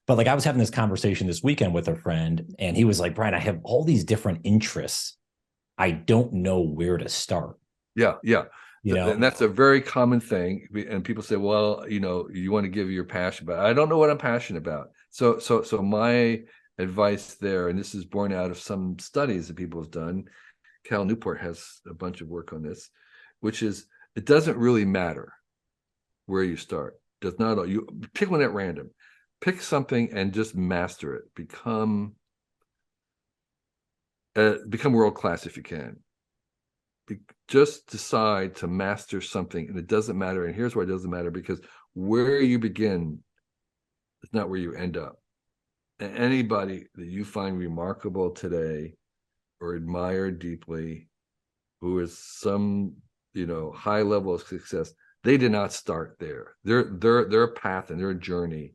But like I was having this conversation this weekend with a friend, and he was like, Brian, I have all these different interests. I don't know where to start. Yeah, yeah. You And know, that's a very common thing. And people say, well, you want to give your passion, but I don't know what I'm passionate about. So my advice there, and this is born out of some studies that people have done. Cal Newport has a bunch of work on this, which is it doesn't really matter where you start. Does not you pick one at random. Pick something and just master it. Become world class if you can. Just decide to master something, and it doesn't matter. And here's why it doesn't matter: because where you begin is not where you end up. And anybody that you find remarkable today or admire deeply, who is some high level of success, they did not start there. Their path and their journey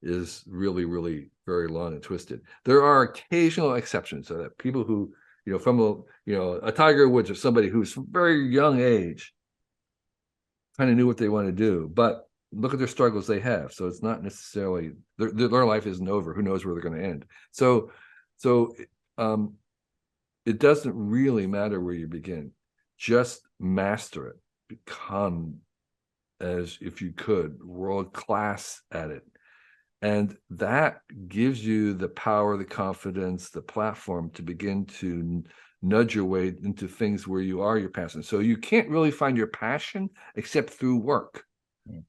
is really, really very long and twisted. There are occasional exceptions, so that people who, from a Tiger Woods or somebody who's from very young age kind of knew what they want to do, but look at their struggles they have. So it's not necessarily their life isn't over. Who knows where they're going to end? So um, it doesn't really matter where you begin. Just master it. Become, as if you could, world class at it. And that gives you the power, the confidence, the platform to begin to nudge your way into things where you are your passion. So you can't really find your passion except through work,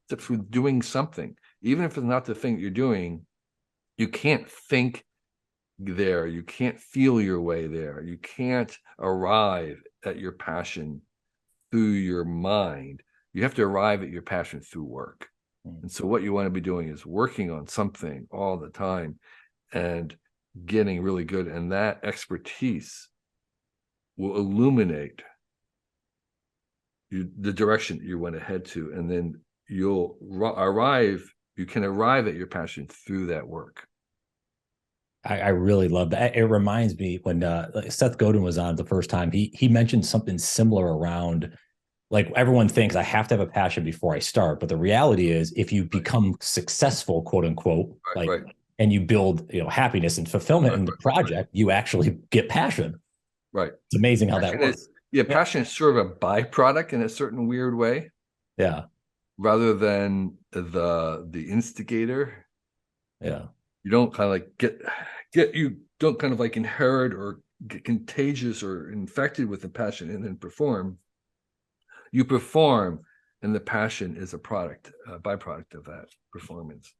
except through doing something. Even if it's not the thing that you're doing, you can't think there. You can't feel your way there. You can't arrive at your passion through your mind. You have to arrive at your passion through work. And so what you want to be doing is working on something all the time and getting really good. And that expertise will illuminate the direction you want to head to. And then you can arrive at your passion through that work. I really love that. It reminds me when Seth Godin was on the first time, he mentioned something similar around like everyone thinks I have to have a passion before I start. But the reality is if you Right, become successful, quote unquote, like right, and you build, happiness and fulfillment right, in the project, you actually get passion. right. It's amazing how that Passion works. is, yeah, Yeah. passion is sort of a byproduct in a certain weird way, Yeah. rather than the instigator. Yeah. You don't kind of like you don't kind of like inherit or get contagious or infected with the passion and then perform. You perform, and the passion is a byproduct of that performance.